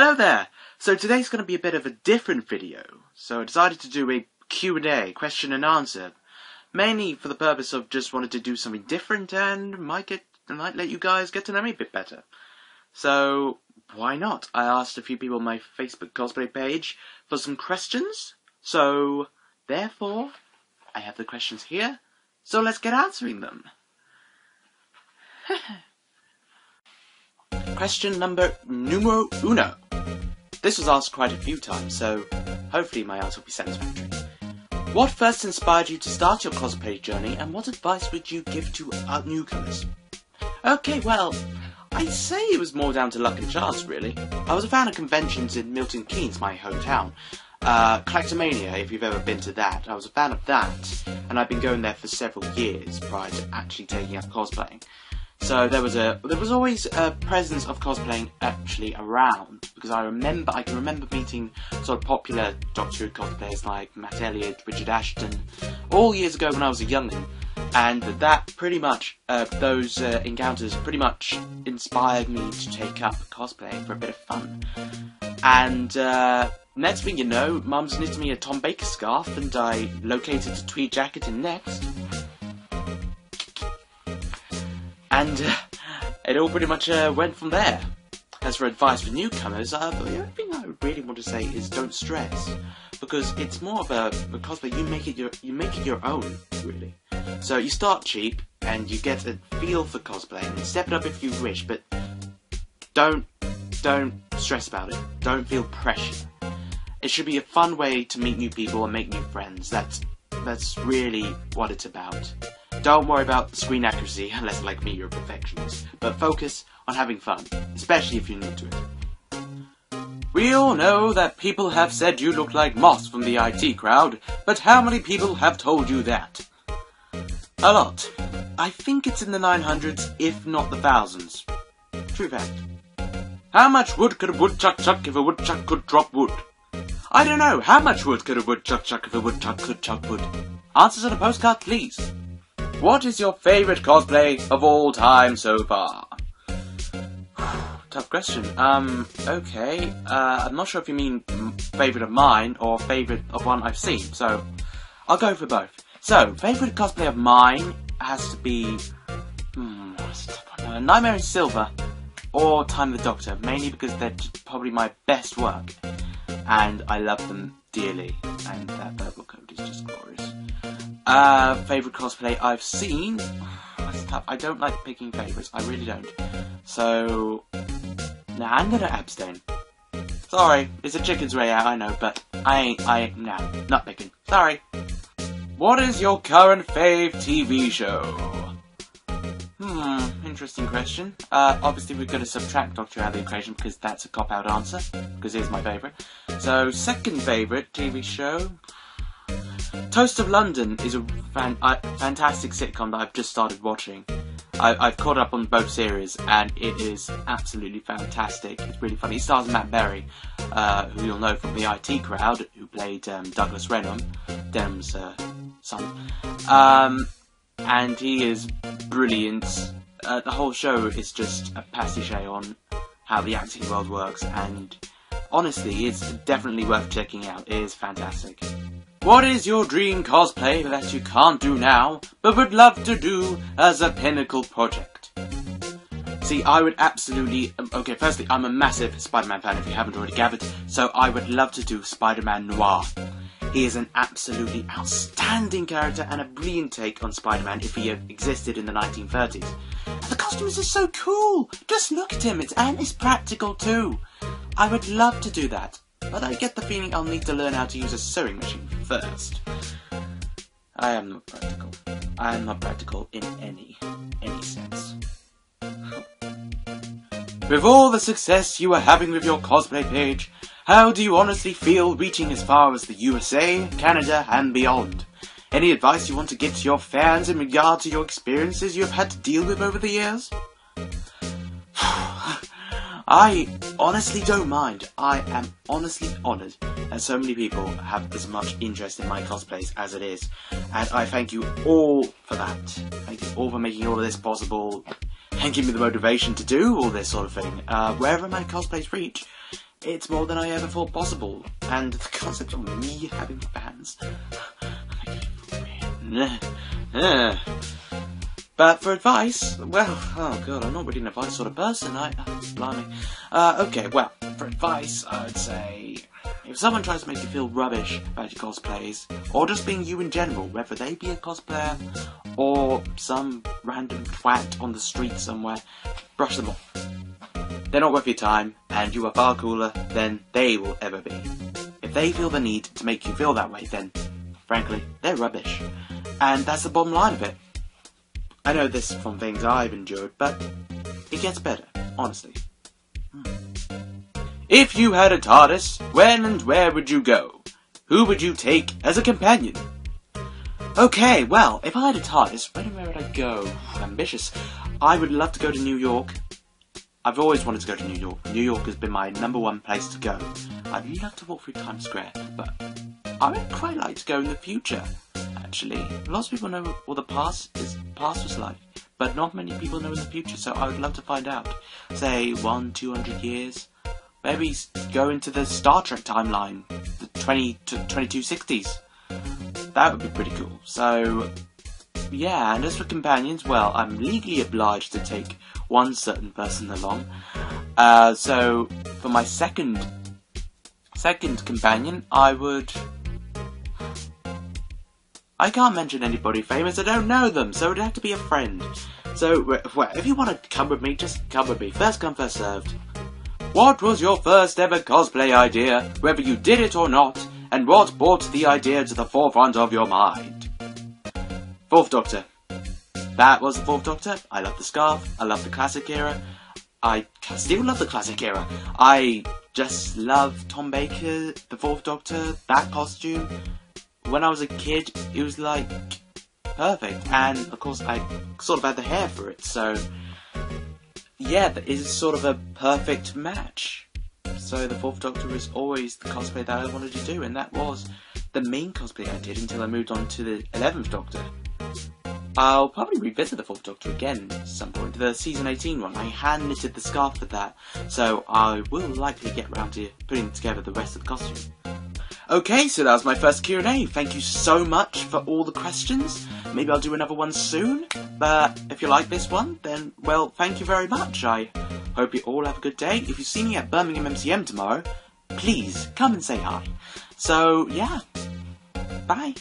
Hello there! So today's going to be a bit of a different video. So I decided to do a Q&A, question and answer. Mainly for the purpose of just wanted to do something different and might let you guys get to know me a bit better. So, why not? I asked a few people on my Facebook cosplay page for some questions. So, therefore, I have the questions here. So let's get answering them. Question numero uno. This was asked quite a few times, so hopefully my answer will be satisfactory. What first inspired you to start your cosplay journey, and what advice would you give to newcomers? Okay, well, I'd say it was more down to luck and chance, really. I was a fan of conventions in Milton Keynes, my hometown. Collectomania, if you've ever been to that. I was a fan of that, and I've been going there for several years prior to actually taking up cosplaying. So there was always a presence of cosplaying actually around, because I can remember meeting sort of popular Doctor Who cosplayers like Matt Elliott, Richard Ashton, all years ago when I was a youngin', and that pretty much, those encounters pretty much inspired me to take up cosplaying for a bit of fun. And next thing you know, Mum's knitted me a Tom Baker scarf, and I located a tweed jacket in Next. And it all pretty much went from there. As for advice for newcomers, the only thing I really want to say is don't stress, because it's more of a cosplay. You make it your own, really. So you start cheap and you get a feel for cosplay, and step it up if you wish, but don't stress about it. Don't feel pressure. It should be a fun way to meet new people and make new friends. That's really what it's about. Don't worry about screen accuracy, unless like me you're a perfectionist, but focus on having fun, especially if you're new to it. We all know that people have said you look like Moss from the IT crowd, but how many people have told you that? A lot. I think it's in the 900s, if not the thousands. True fact. How much wood could a woodchuck chuck if a woodchuck could drop wood? I don't know. How much wood could a woodchuck chuck if a woodchuck could chuck wood? Answers on a postcard, please. What is your favourite cosplay of all time so far? Tough question. Okay. I'm not sure if you mean favourite of mine or favourite of one I've seen, so I'll go for both. So, favourite cosplay of mine has to be Nightmare in Silver or Time of the Doctor, mainly because they're probably my best work, and I love them dearly, and that purple coat is just glorious. Favourite cosplay I've seen? That's tough. I don't like picking favourites. I really don't. So, nah, I'm gonna abstain. Sorry, it's a chicken's way out, I know, but not picking. Sorry. What is your current fave TV show? Interesting question. Obviously we've got to subtract Doctor out of the equation because that's a cop-out answer, because it's my favourite. So, second favourite TV show? Toast of London is a fantastic sitcom that I've just started watching. I've caught up on both series, and it is absolutely fantastic. It's really funny. It stars Matt Berry, who you'll know from the IT crowd, who played Douglas Renham, Denham's son. And he is brilliant. The whole show is just a pastiche on how the acting world works, and honestly, it's definitely worth checking out. It is fantastic. What is your dream cosplay that you can't do now, but would love to do as a pinnacle project? See, I would absolutely... Okay, firstly, I'm a massive Spider-Man fan, if you haven't already gathered, so I would love to do Spider-Man Noir. He is an absolutely outstanding character and a brilliant take on Spider-Man if he had existed in the 1930s. And the costumes are so cool! Just look at him, and it's practical too. I would love to do that. But I get the feeling I'll need to learn how to use a sewing machine first. I am not practical. I am not practical in any sense. With all the success you are having with your cosplay page, how do you honestly feel reaching as far as the USA, Canada, and beyond? Any advice you want to give to your fans in regard to your experiences you have had to deal with over the years? I honestly don't mind. I am honestly honoured that so many people have as much interest in my cosplays as it is. And I thank you all for that. Thank you all for making all of this possible and giving me the motivation to do all this sort of thing. Wherever my cosplays reach, it's more than I ever thought possible. And the concept of me having fans... But for advice, well, oh god, I'm not really an advice sort of person, blimey. Okay, well, for advice, I would say, if someone tries to make you feel rubbish about your cosplays, or just being you in general, whether they be a cosplayer, or some random twat on the street somewhere, brush them off. They're not worth your time, and you are far cooler than they will ever be. If they feel the need to make you feel that way, then, frankly, they're rubbish. And that's the bottom line of it. I know this from things I've endured, but it gets better, honestly. If you had a TARDIS, when and where would you go? Who would you take as a companion? Okay, well, if I had a TARDIS, when and where would I go? Ambitious. I would love to go to New York. I've always wanted to go to New York. New York has been my #1 place to go. I'd love to walk through Times Square, but I would quite like to go in the future. Actually, lots of people know what the past was like, but not many people know in the future, so I would love to find out. Say, 100-200 years. Maybe go into the Star Trek timeline, the 2260s. That would be pretty cool. So, yeah, and as for companions, well, I'm legally obliged to take one certain person along. So, for my second companion, I can't mention anybody famous, I don't know them, so it'd have to be a friend. So, well, if you want to come with me, just come with me. First come, first served. What was your first ever cosplay idea, whether you did it or not, and what brought the idea to the forefront of your mind? Fourth Doctor. That was the Fourth Doctor. I love the scarf, I love the classic era. I still love the classic era. I just love Tom Baker, the Fourth Doctor, that costume. When I was a kid, it was like perfect, and of course I sort of had the hair for it, so yeah, that is sort of a perfect match. So the Fourth Doctor was always the cosplay that I wanted to do, and that was the main cosplay I did until I moved on to the 11th Doctor. I'll probably revisit the Fourth Doctor again at some point, the season 18 one. I hand knitted the scarf for that, so I will likely get around to putting together the rest of the costume. Okay, so that was my first Q&A. Thank you so much for all the questions. Maybe I'll do another one soon, but if you like this one, then, well, thank you very much. I hope you all have a good day. If you see me at Birmingham MCM tomorrow, please come and say hi. So, yeah, bye.